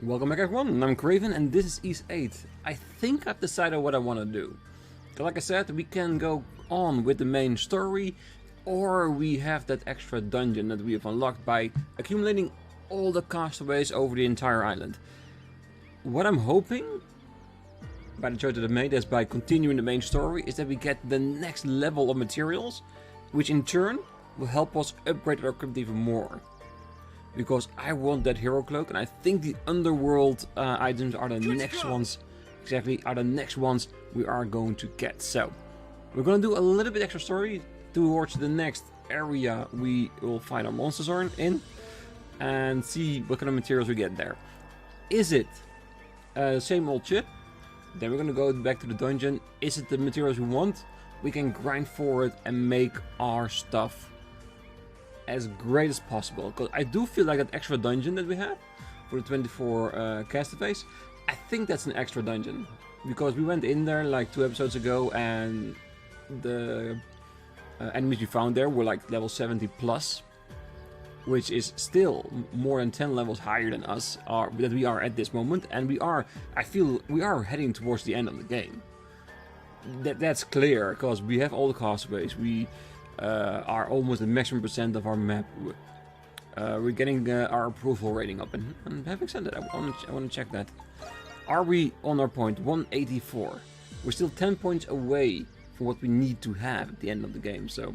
Welcome back everyone, I'm Craven and this is East 8. I think I've decided what I want to do. Like I said, we can go on with the main story, or we have that extra dungeon that we have unlocked by accumulating all the castaways over the entire island. What I'm hoping, by the choice that I made, is by continuing the main story, is that we get the next level of materials, which in turn will help us upgrade our crypt even more. Because I want that hero cloak, and I think the underworld items are the next ones. Exactly, are the next ones we are going to get. So we're going to do a little bit extra story towards the next area we will find our monsters in, and see what kind of materials we get there. Is it same old shit? Then we're going to go back to the dungeon. Is it the materials we want? We can grind for it and make our stuff as great as possible, because I do feel like that extra dungeon that we have for the 24 castaways, I think that's an extra dungeon, because we went in there like 2 episodes ago and the enemies we found there were like level 70 plus, which is still more than 10 levels higher than us that we are at this moment, and I feel we are heading towards the end of the game. That's clear, because we have all the castaways, we are almost at maximum percent of our map. We're getting our approval rating up, and having said that, I want to check that. Are we on our point 184? We're still 10 points away from what we need to have at the end of the game, so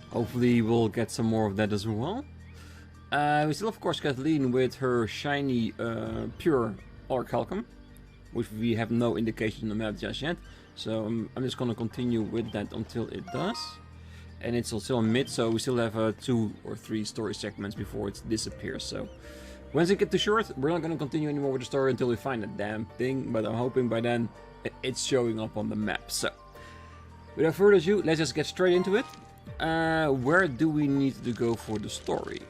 hopefully we'll get some more of that as well. We still of course Kathleen with her shiny pure Falcom, which we have no indication on the map just yet. So I'm just gonna continue with that until it does. And it's still in mid, so we still have 2 or 3 story segments before it disappears. So once it gets too short, we're not gonna continue anymore with the story until we find that damn thing. But I'm hoping by then it's showing up on the map. So without further ado, let's just get straight into it. Where do we need to go for the story?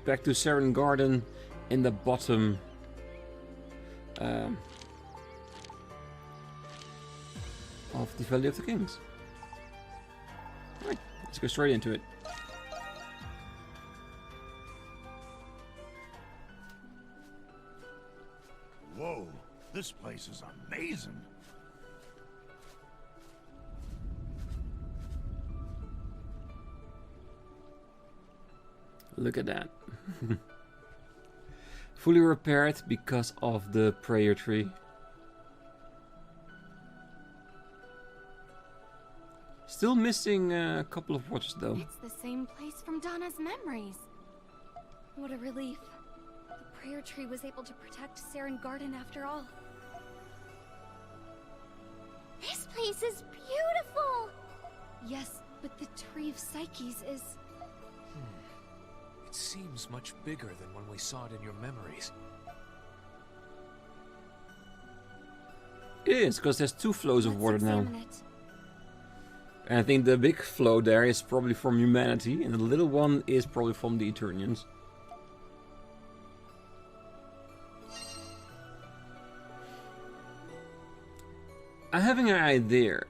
Back to Seiren Garden in the bottom. Of the Valley of the Kings. Alright, let's go straight into it. Whoa, this place is amazing. Look at that. Fully repaired because of the prayer tree. Still missing a couple of watches though. It's the same place from Dana's memories. What a relief. The prayer tree was able to protect Seiren Garden after all. This place is beautiful! Yes, but the Tree of Psyches is... It seems much bigger than when we saw it in your memories. It is, because there's 2 flows of water now. Examine it. And I think the big flow there is probably from humanity, and the little one is probably from the Eternians. I'm having an idea.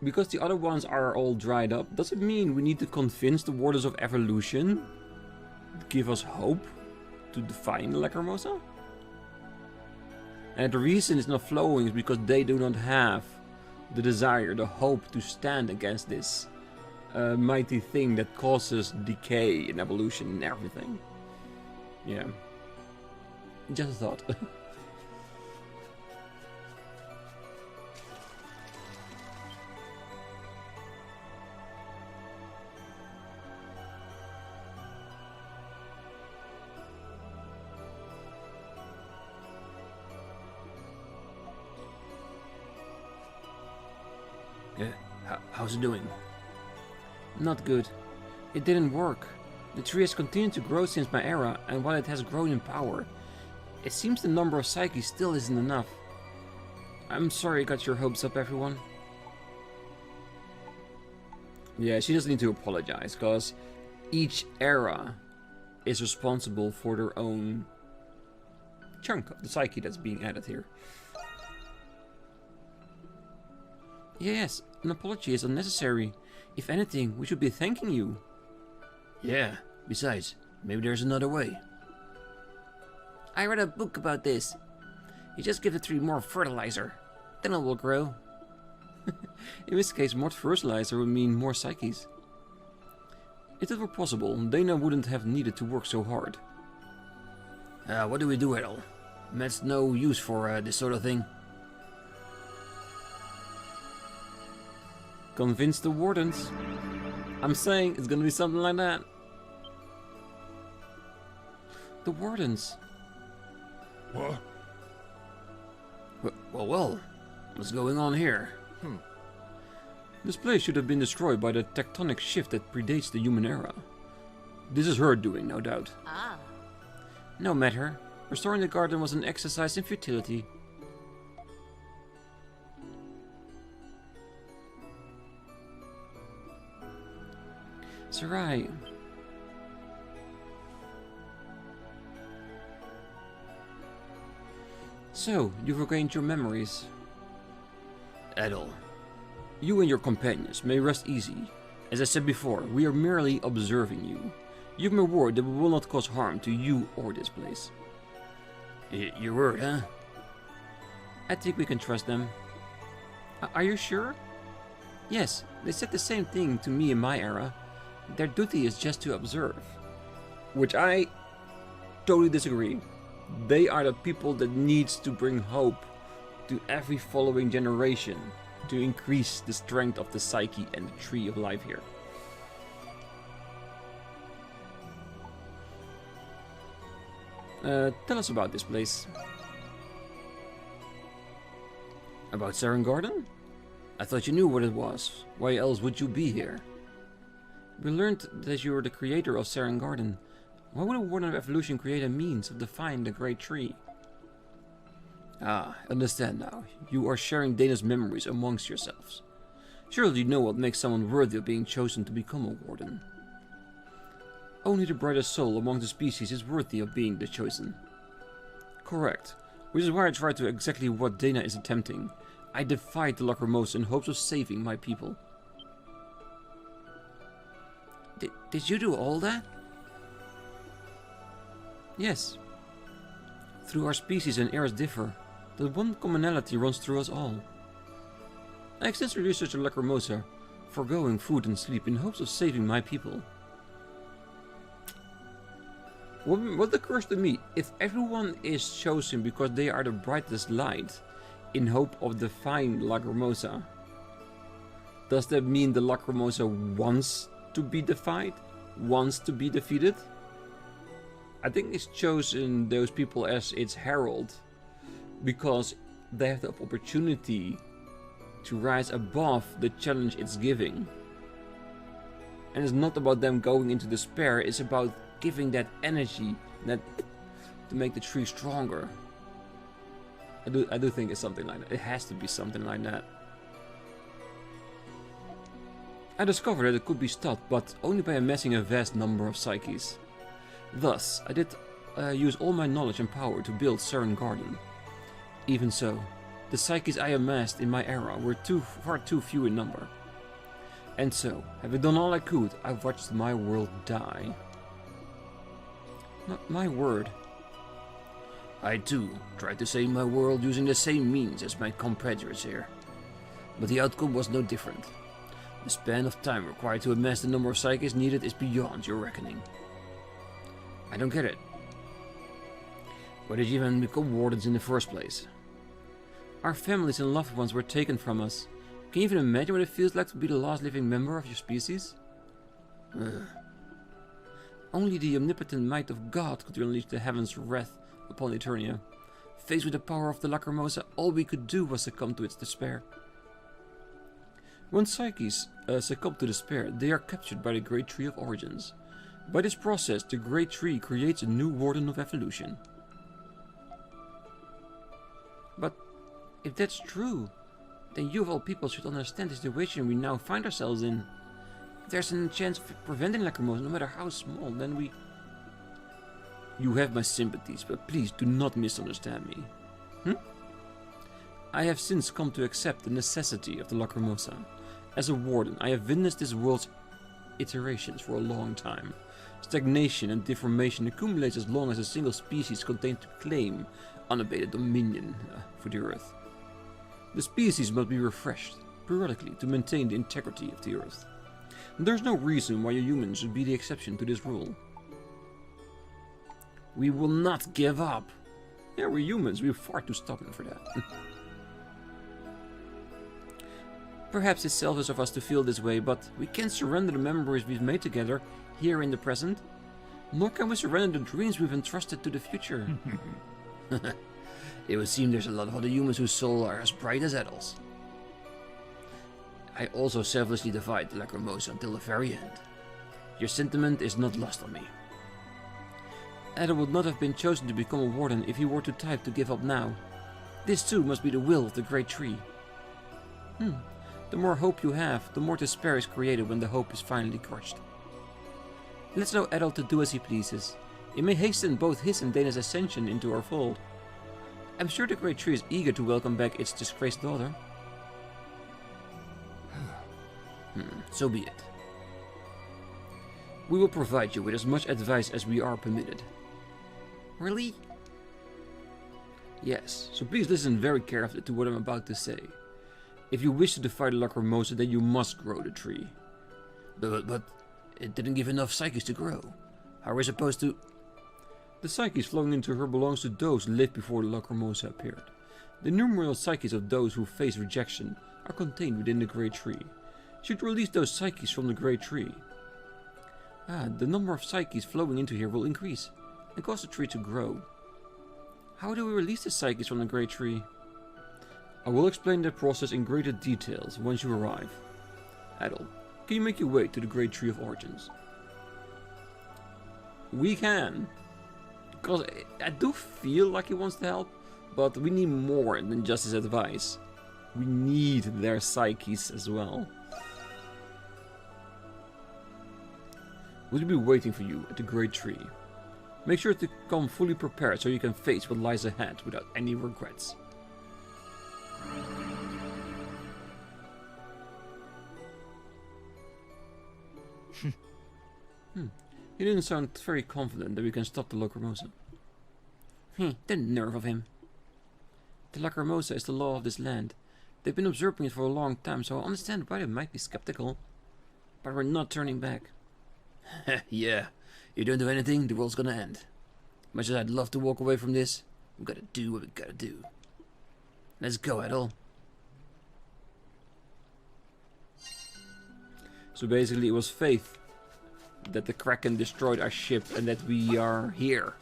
Because the other ones are all dried up, does it mean we need to convince the Warders of Evolution to give us hope to define the Lacrimosa? And the reason it's not flowing is because they do not have the desire, the hope to stand against this mighty thing that causes decay and evolution and everything. Yeah. Just a thought. How's it doing? Not good. It didn't work. The tree has continued to grow since my era, and while it has grown in power, it seems the number of psyches still isn't enough. I'm sorry I got your hopes up, everyone. Yeah, she doesn't need to apologize, because each era is responsible for their own chunk of the psyche that's being added here. Yes, an apology is unnecessary. If anything, we should be thanking you. Yeah, besides, maybe there's another way. I read a book about this. You just give the tree more fertilizer, then it will grow. In this case, more fertilizer would mean more psyches. If it were possible, Dana wouldn't have needed to work so hard. What do we do, Adol? That's no use for this sort of thing. Convince the wardens. I'm saying it's gonna be something like that. The wardens. What? Well, what's going on here? This place should have been destroyed by the tectonic shift that predates the human era. This is her doing, no doubt. No matter. Restoring the garden was an exercise in futility. Sarai. So, you've regained your memories. Adol, you and your companions may rest easy. As I said before, we are merely observing you. Give me a word that we will not cause harm to you or this place. Your word, huh? I think we can trust them. Are you sure? Yes, they said the same thing to me in my era. Their duty is just to observe. Which I totally disagree. They are the people that needs to bring hope to every following generation to increase the strength of the psyche and the tree of life here. Tell us about this place. About Seiren Garden? I thought you knew what it was. Why else would you be here? We learned that you were the creator of Seiren Garden. Why would a Warden of Evolution create a means of defying the Great Tree? Ah, understand now. You are sharing Dana's memories amongst yourselves. Surely you know what makes someone worthy of being chosen to become a Warden. Only the brightest soul among the species is worthy of being the chosen. Correct. Which is why I tried to exactly what Dana is attempting. I defied the Lacrimosa in hopes of saving my people. Did you do all that? Yes. Through our species and eras differ, that one commonality runs through us all. I extensively researched the Lacrimosa, foregoing food and sleep in hopes of saving my people. What occurs to me, if everyone is chosen because they are the brightest light, in hope of defying Lacrimosa, does that mean the Lacrimosa wants to be defied? Wants to be defeated? I think it's chosen those people as its herald because they have the opportunity to rise above the challenge it's giving. And it's not about them going into despair, it's about giving that energy that to make the tree stronger. I do think it's something like that. It has to be something like that. I discovered that it could be stopped, but only by amassing a vast number of psyches. Thus, I did use all my knowledge and power to build Seiren Garden. Even so, the psyches I amassed in my era were far too few in number. And so, having done all I could, I watched my world die. Not my word. I too tried to save my world using the same means as my compatriots here. But the outcome was no different. The span of time required to amass the number of psyches needed is beyond your reckoning. I don't get it. Why did you even become wardens in the first place? Our families and loved ones were taken from us. Can you even imagine what it feels like to be the last living member of your species? Only the omnipotent might of God could unleash the heaven's wrath upon Eternia. Faced with the power of the Lacrimosa, all we could do was succumb to its despair. When psyches succumb to despair, they are captured by the Great Tree of Origins. By this process, the Great Tree creates a new Warden of Evolution. But if that's true, then you of all people should understand the situation we now find ourselves in. If there's a chance of preventing Lacrimosa, no matter how small, then we... You have my sympathies, but please do not misunderstand me. I have since come to accept the necessity of the Lacrimosa. As a warden, I have witnessed this world's iterations for a long time. Stagnation and deformation accumulates as long as a single species continues to claim unabated dominion for the Earth. The species must be refreshed periodically to maintain the integrity of the Earth. And there's no reason why you humans should be the exception to this rule. We will not give up. Yeah, we're humans. We're far too stubborn for that. Perhaps it's selfish of us to feel this way, but we can't surrender the memories we've made together here in the present. Nor can we surrender the dreams we've entrusted to the future. It would seem there's a lot of other humans whose souls are as bright as Adol's. I also selflessly defied the Lacrimosa until the very end. Your sentiment is not lost on me. Adol would not have been chosen to become a warden if he were too tired to give up now. This too must be the will of the great tree. The more hope you have, the more despair is created when the hope is finally crushed. Let's allow Adol to do as he pleases. It may hasten both his and Dana's ascension into our fold. I'm sure the great tree is eager to welcome back its disgraced daughter. So be it. We will provide you with as much advice as we are permitted. Really? Yes, so please listen very carefully to what I'm about to say. If you wish to defy the Lacrimosa, then you must grow the tree. But it didn't give enough psyches to grow. How are we supposed to... The psyches flowing into her belongs to those who lived before the Lacrimosa appeared. The numerous psyches of those who face rejection are contained within the great tree. Should release those psyches from the great tree. The number of psyches flowing into here will increase and cause the tree to grow. How do we release the psyches from the great tree? I will explain that process in greater details once you arrive. Adol, can you make your way to the great tree of origins? We can. Because I do feel like he wants to help, but we need more than just his advice. We need their psyches as well. We'll be waiting for you at the great tree. Make sure to come fully prepared so you can face what lies ahead without any regrets. He didn't sound very confident that we can stop the Lacrimosa. The nerve of him. The Lacrimosa is the law of this land. They've been observing it for a long time, so I understand why they might be skeptical. But we're not turning back. Yeah, you don't do anything, the world's gonna end. Much as I'd love to walk away from this, we gotta do what we gotta do. Let's go, Adol. So basically it was faith that the Kraken destroyed our ship and that we are here,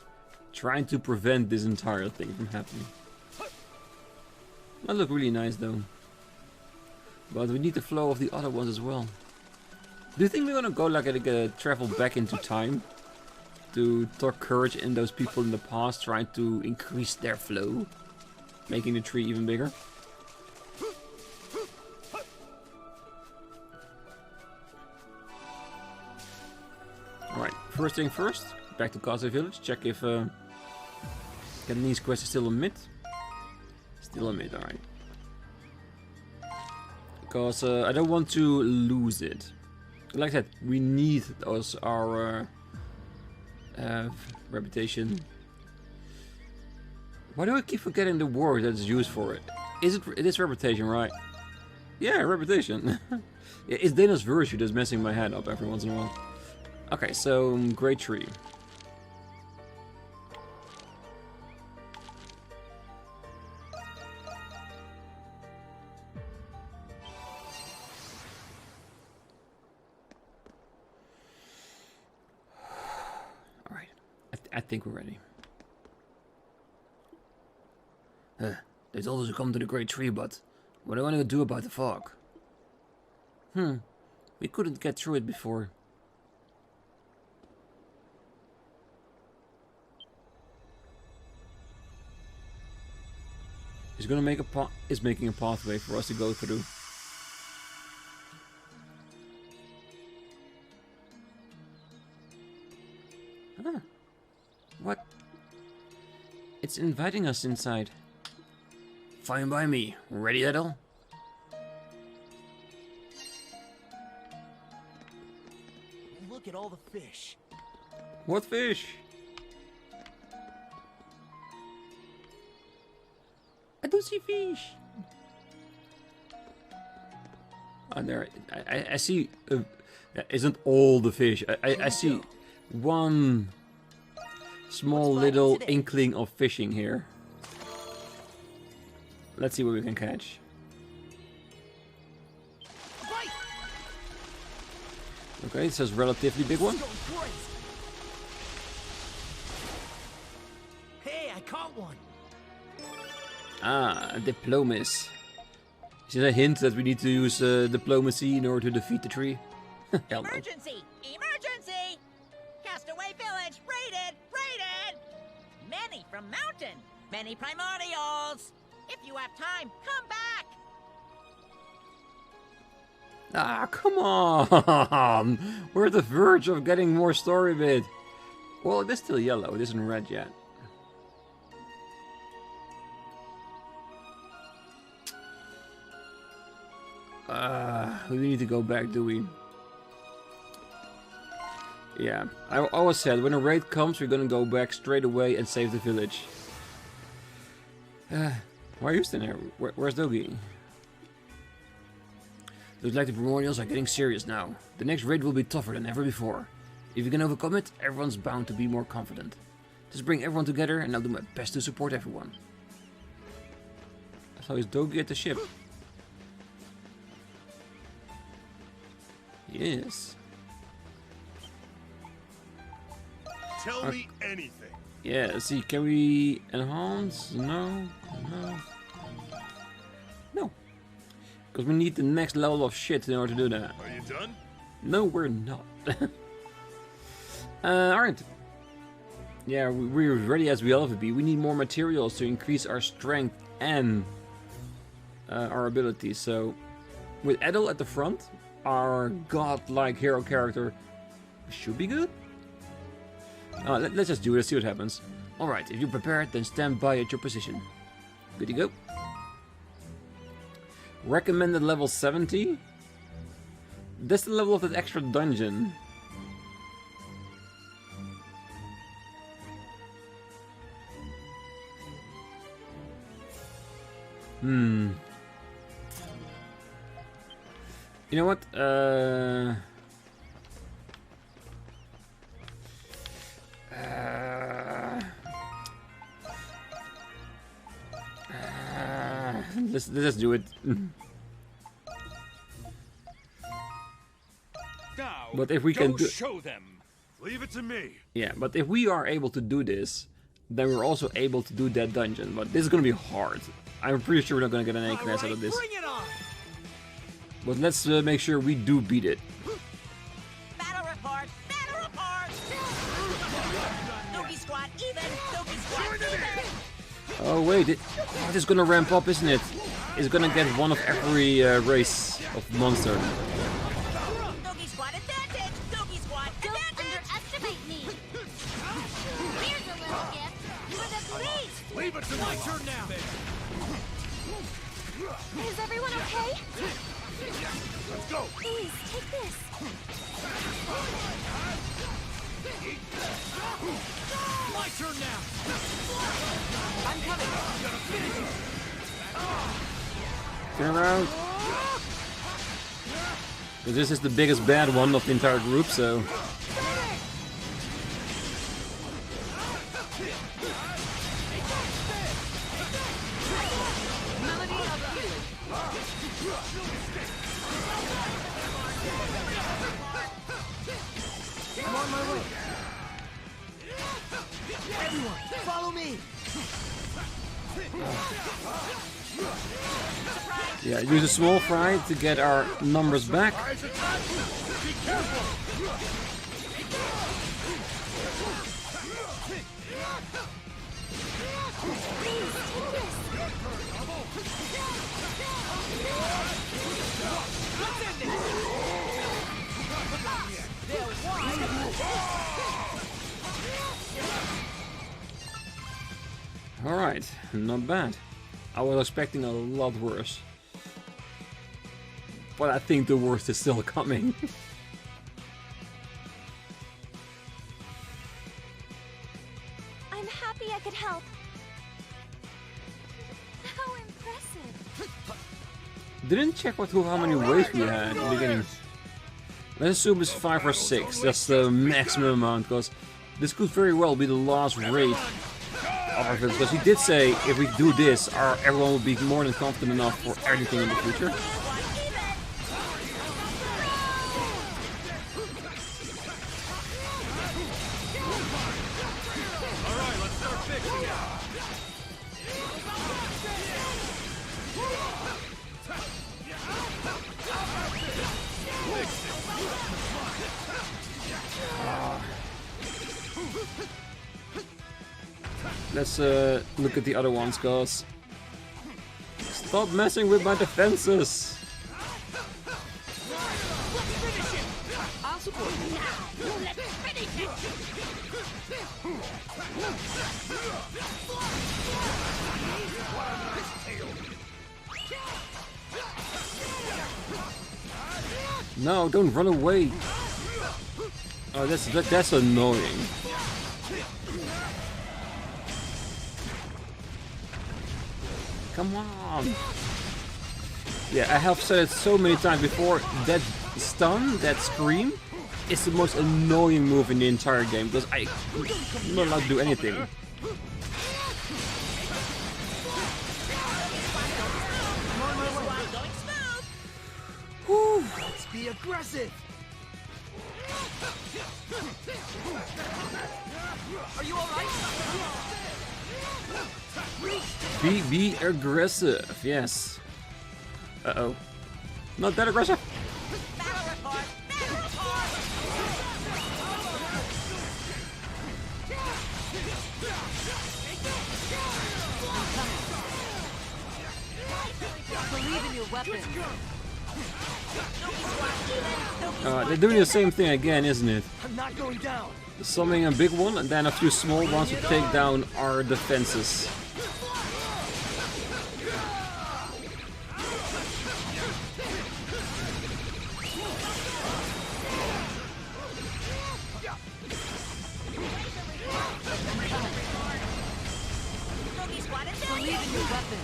trying to prevent this entire thing from happening. That looked really nice though. But we need the flow of the other ones as well. Do you think we're gonna go like travel back into time to talk courage in those people in the past, trying to increase their flow, making the tree even bigger? Alright, first thing first, back to Gaete Village, check if Cantonese quest is still a mid. Still a mid, alright. Because I don't want to lose it. Like I said, we need those, our reputation. Why do I keep forgetting the word that's used for it? It is reputation, right? Yeah, reputation. It's Dana's virtue that's messing my head up every once in a while. Okay, so great tree. Alright, I think we're ready. They told us to come to the great tree, but what do I want to do about the fog? We couldn't get through it before. Is making a pathway for us to go through. What? It's inviting us inside. Fine by me. Ready, Adol? Look at all the fish. What fish? I don't see fish. Oh, there. I see. Isn't all the fish? I see one small little inkling of fishing here. Let's see what we can catch. Okay, it says relatively big one. Hey, I caught one. Ah, diplomas. Is it a hint that we need to use diplomacy in order to defeat the tree? Hell no. Emergency! Emergency! Castaway village! Raided! Raided! Many from mountain! Many primordials! If you have time, come back! Ah, come on! We're at the verge of getting more story bit. Well, it is still yellow. It isn't red yet. We need to go back, do we? Yeah, I always said when a raid comes, we're gonna go back straight away and save the village. Why are you standing there? Where's Dogi? Looks like the primordials are getting serious now. The next raid will be tougher than ever before. If you can overcome it, everyone's bound to be more confident. Just bring everyone together and I'll do my best to support everyone. So is Dogi at the ship? Yes. Tell me anything. Yeah, let's see, can we enhance? No, no. No. Because we need the next level of shit in order to do that. Are you done? No, we're not. Alright. Yeah, we're ready as we'll ever be. We need more materials to increase our strength and our abilities. So, with Adol at the front, our godlike hero character should be good. Let's just do it, see what happens. Alright, if you're prepared, then stand by at your position. Good to go. Recommended level 70. That's the level of that extra dungeon. You know what? Let's do it. Now, But if we can do, show them. Leave it to me. yeah, but if we are able to do this, then we're also able to do that dungeon. But this is gonna be hard. I'm pretty sure we're not gonna get an A class out of this. Bring it on. But let's make sure we do beat it. Battle report! Battle report! Doogie squad even! Doogie squad even! Oh wait, this is gonna ramp up, isn't it? It's gonna get one of every race of monster. Doogie squad advantage! Doogie squad Don't advantage! underestimate me. Here's a little gift for the police. Leave it to My me. turn now. Is everyone okay? Let's go. Please, take this. My turn now. I'm coming. Turn around. This is the biggest bad one of the entire group, so. I'm on my way. Everyone, follow me. Yeah, use a small fry to get our numbers back. Eyes attack. Be careful. Alright, not bad. I was expecting a lot worse. But I think the worst is still coming. help. How impressive. Didn't check how many waves we had in the beginning. Let's assume it's 5 or 6. That's the maximum amount, because this could very well be the last raid of our village. Because he did say if we do this, everyone will be more than confident enough for everything in the future. Let's look at the other ones, guys. Stop messing with my defenses! I'll support you. Let's finish it! No, don't run away! Oh, that's annoying. Come on! Yeah, I have said it so many times before, that stun, that scream, is the most annoying move in the entire game, because I'm not allowed to do anything. Whew. Let's be aggressive. Are you alright? Be aggressive, yes. Uh-oh. Not that aggressive! Battle report! Battle report! Believe in your weapon. They're doing the same thing again, isn't it? I'm not going down. Summoning a big one and then a few small ones to take down our defenses. Believe in your weapon.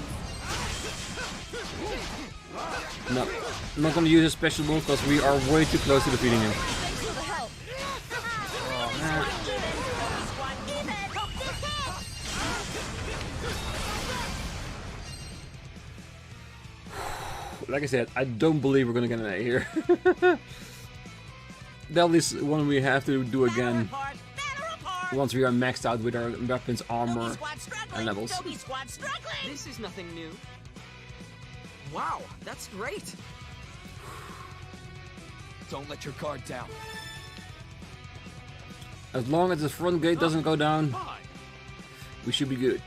No, I'm not gonna use a special move because we are way too close to defeating him. Thanks for the help. Like I said, I don't believe we're gonna get an A here. That is one we have to do again once we are maxed out with our weapons, armor, and levels. This is nothing new. Wow, that's great. Don't let your guard down. As long as the front gate doesn't go down, we should be good.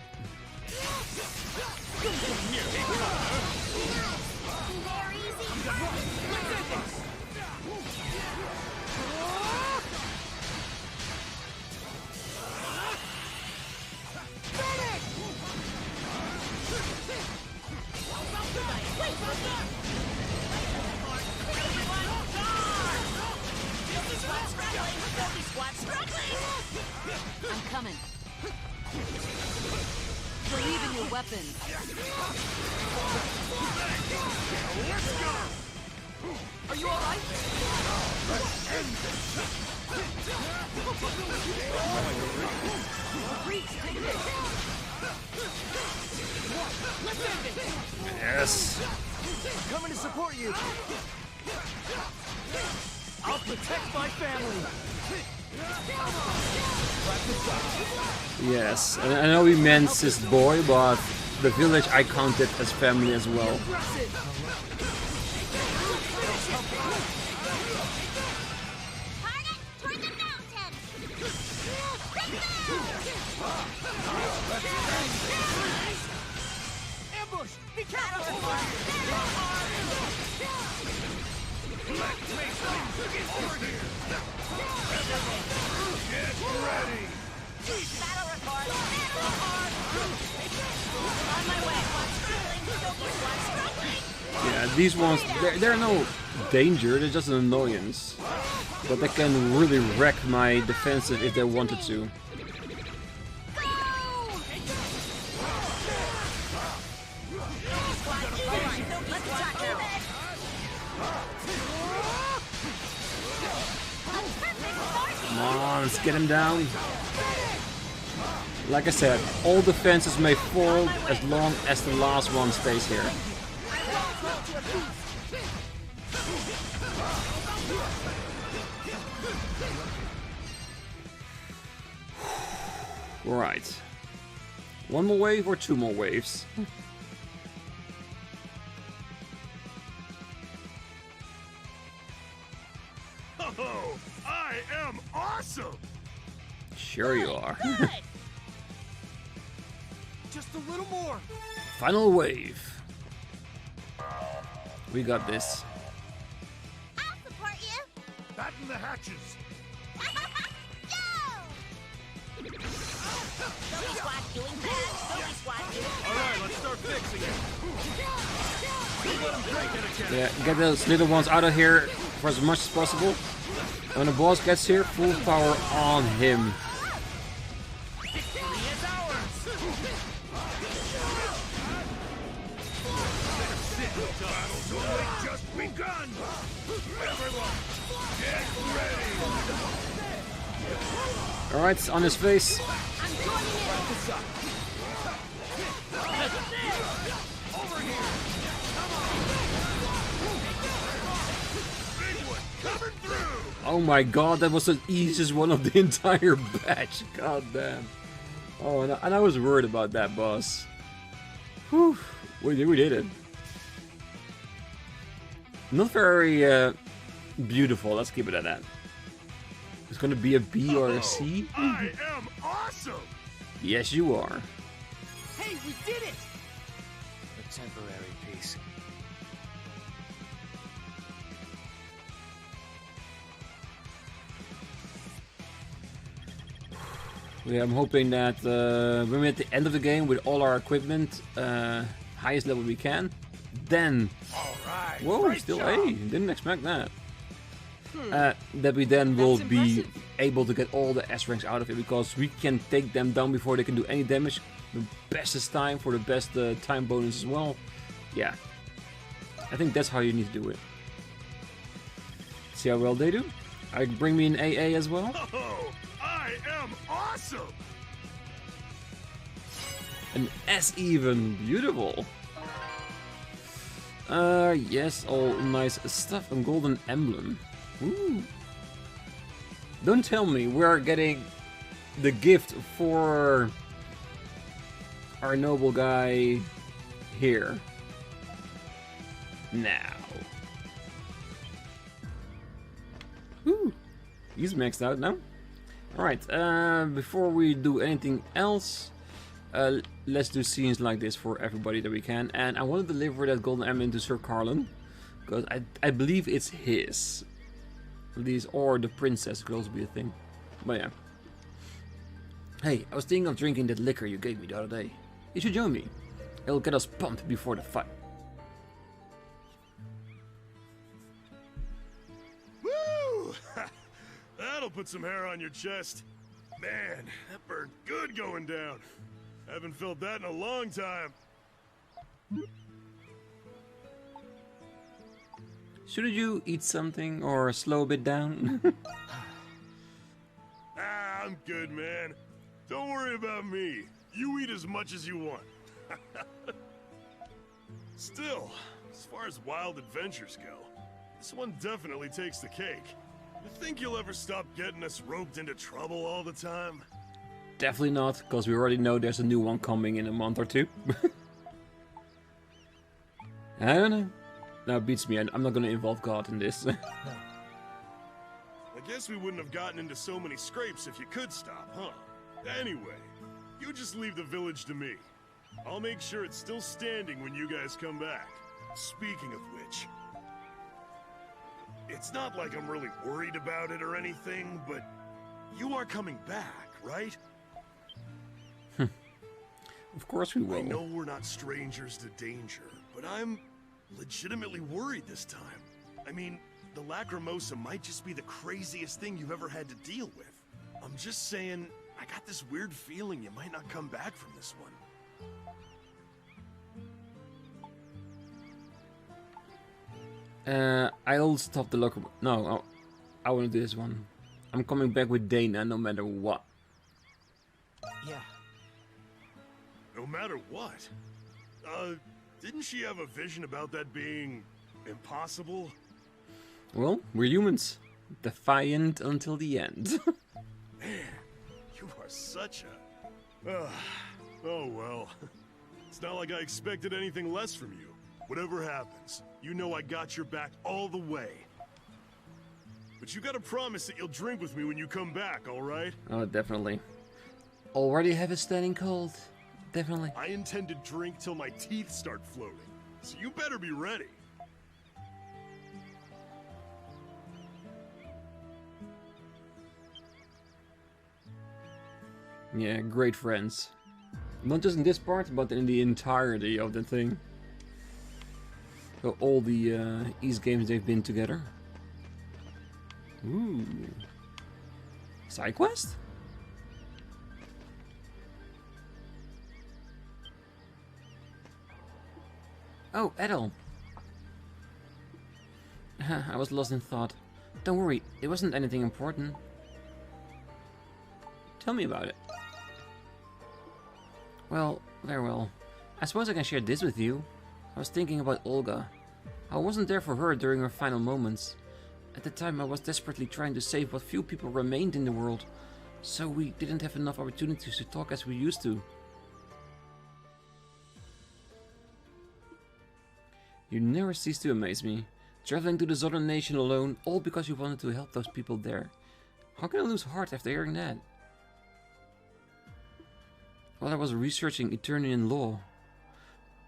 I'm coming. Believe in your weapon. Are you alright? Yes. Coming to support you. I'll protect my family. Yes, and I know we meant his boy, but the village I counted as family as well. Target toward the mountain. Ambush! Be careful! Let's make things get here. Get ready. Battle report! Battle report! On my way! Struggling! Yeah, these ones, they're no danger, they're just an annoyance. But they can really wreck my defensive if they wanted to. on, let's get him down. Like I said, all defenses may fall as long as the last one stays here. Right. One more wave or two more waves? Oh, I am awesome! Sure you are. Good. Just a little more. Final wave. We got this. I'll support you. Batten the hatches! Don't be squat doing that. Don't be squat doing. Alright, let's start fixing it. Don't let him break it again. Yeah, get those little ones out of here for as much as possible. And when the boss gets here, full power on him. Victory is ours. Battle's only just begun! Everyone, get ready! Alright, it's on his face. Over here. Big one, coming through! Oh my god, that was the easiest one of the entire batch. God damn. Oh, and I was worried about that boss. Whew. We did it. Not very beautiful, let's keep it at that. It's gonna be a B or a C? I am awesome! Yes, you are. Hey, we did it. A temporary peace. Yeah, I'm hoping that when we're at the end of the game with all our equipment, highest level we can, then... Alright, Whoa, great still job. A. Didn't expect that. That we then will That's be impressive. able to get all the S ranks out of it, because we can take them down before they can do any damage. The bestest time for the best time bonus as well. Yeah. I think that's how you need to do it. See how well they do? Bring me an AA as well. Oh, I am awesome! An S even. Beautiful. Yes, all nice stuff. A golden emblem. Ooh. Don't tell me we're getting the gift for our noble guy here. Now. Ooh. He's maxed out now. Alright, before we do anything else, let's do scenes like this for everybody that we can. And I want to deliver that golden emblem to Sir Carlin, because I believe it's his. At least, or the princess could also be a thing. But yeah. Hey, I was thinking of drinking that liquor you gave me the other day. You should join me. It'll get us pumped before the fight. Woo! That'll put some hair on your chest. Man, that burned good going down. Haven't felt that in a long time. Shouldn't you eat something or slow a bit down? Ah, I'm good, man. Don't worry about me. You eat as much as you want. Still, as far as wild adventures go, this one definitely takes the cake. You think you'll ever stop getting us roped into trouble all the time? Definitely not, because we already know there's a new one coming in a month or two. I don't know. No, it beats me. I'm not going to involve God in this. I guess we wouldn't have gotten into so many scrapes if you could stop, huh? Anyway, you just leave the village to me. I'll make sure it's still standing when you guys come back. Speaking of which, it's not like I'm really worried about it or anything, but you are coming back, right? Of course we will. I know we're not strangers to danger, but I'm legitimately worried this time. I mean, the Lacrimosa might just be the craziest thing you've ever had to deal with. I'm just saying, I got this weird feeling you might not come back from this one. I'll stop the locker. No, I want to do this one. I'm coming back with Dana no matter what. Yeah. No matter what? Didn't she have a vision about that being impossible? Well, we're humans. Defiant until the end. Man, you are such a... oh well. It's not like I expected anything less from you. Whatever happens, you know I got your back all the way. But you gotta promise that you'll drink with me when you come back, alright? Oh, definitely. Already have it standing cold. Definitely. I intend to drink till my teeth start floating, so you better be ready. Yeah, great friends. Not just in this part, but in the entirety of the thing. So all the East games they've been together. Ooh. Side quest? Oh, Adol. I was lost in thought. Don't worry, it wasn't anything important. Tell me about it. Well, very well. I suppose I can share this with you. I was thinking about Olga. I wasn't there for her during her final moments. At the time I was desperately trying to save what few people remained in the world, so we didn't have enough opportunities to talk as we used to. You never cease to amaze me. Traveling to the southern nation alone, all because you wanted to help those people there. How can I lose heart after hearing that? While I was researching Eternian law,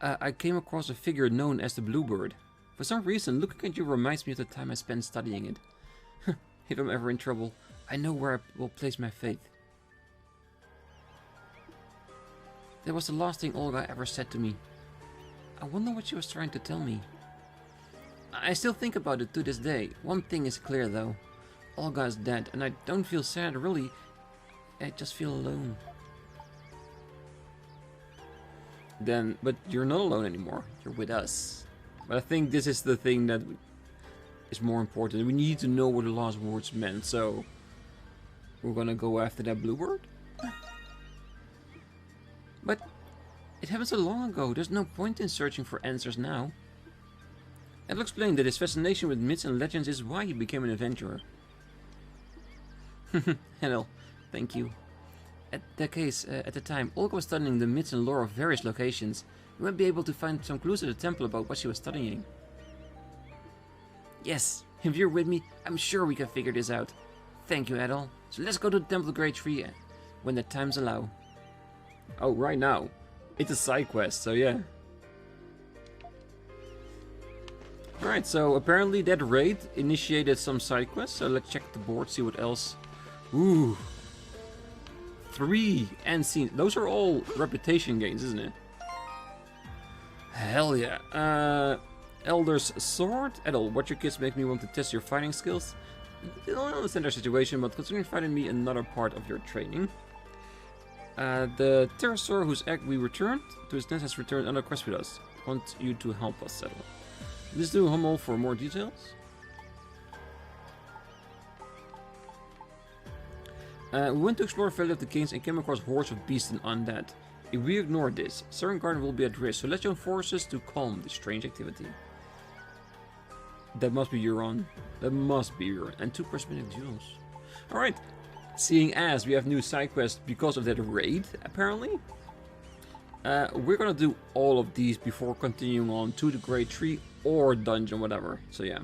I came across a figure known as the Bluebird. For some reason, looking at you reminds me of the time I spent studying it. If I'm ever in trouble, I know where I will place my faith. That was the last thing Olga ever said to me. I wonder what she was trying to tell me. I still think about it to this day. One thing is clear though. Olga is dead, and I don't feel sad really. I just feel alone. But you're not alone anymore. You're with us. But I think this is the thing that is more important. We need to know what the last words meant, so we're gonna go after that Bluebird. But it happened so long ago. There's no point in searching for answers now. I'll explain that his fascination with myths and legends is why he became an adventurer. Hello, thank you. At the time, Olga was studying the myths and lore of various locations. We might be able to find some clues at the temple about what she was studying. Yes, if you're with me, I'm sure we can figure this out. Thank you, Adol. So let's go to the Temple of Great Tree when the times allow. Oh, right now. It's a side quest, so yeah. Alright, so apparently that raid initiated some side quests, so let's check the board, see what else. Ooh. 3 and scene. Those are all reputation gains, isn't it? Hell yeah. Elder's Sword. Adol, watch your kids make me want to test your fighting skills. I don't understand their situation, but considering fighting me another part of your training. The pterosaur whose egg we returned to his nest has returned on a quest with us. Want you to help us settle. Let's do Hummel for more details. We went to explore Valley of the Kings and came across hordes of beasts and undead. If we ignore this, Seiren Garden will be at risk, so let's join forces to calm this strange activity. That must be Euron. That must be Euron. And 2 prismatic jewels. Alright. Seeing as we have new side quests because of that raid, apparently. We're gonna do all of these before continuing on to the Great Tree or dungeon, whatever. So yeah.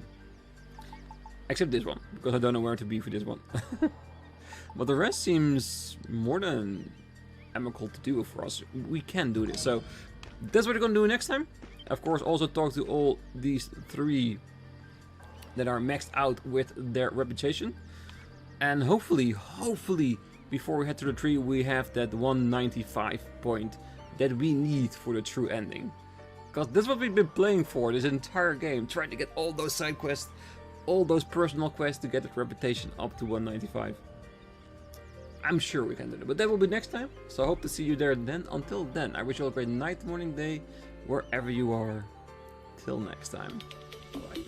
Except this one, because I don't know where to be for this one. But the rest seems more than amicable to do for us. We can do this. So that's what we're gonna do next time. Of course, also talk to all these 3 that are maxed out with their reputation. And hopefully, before we head to the tree, we have that 195 point that we need for the true ending. Because that's what we've been playing for this entire game. Trying to get all those side quests, all those personal quests to get the reputation up to 195. I'm sure we can do it, but that will be next time. So I hope to see you there then. Until then, I wish you all a great night, morning, day, wherever you are. Till next time. Bye.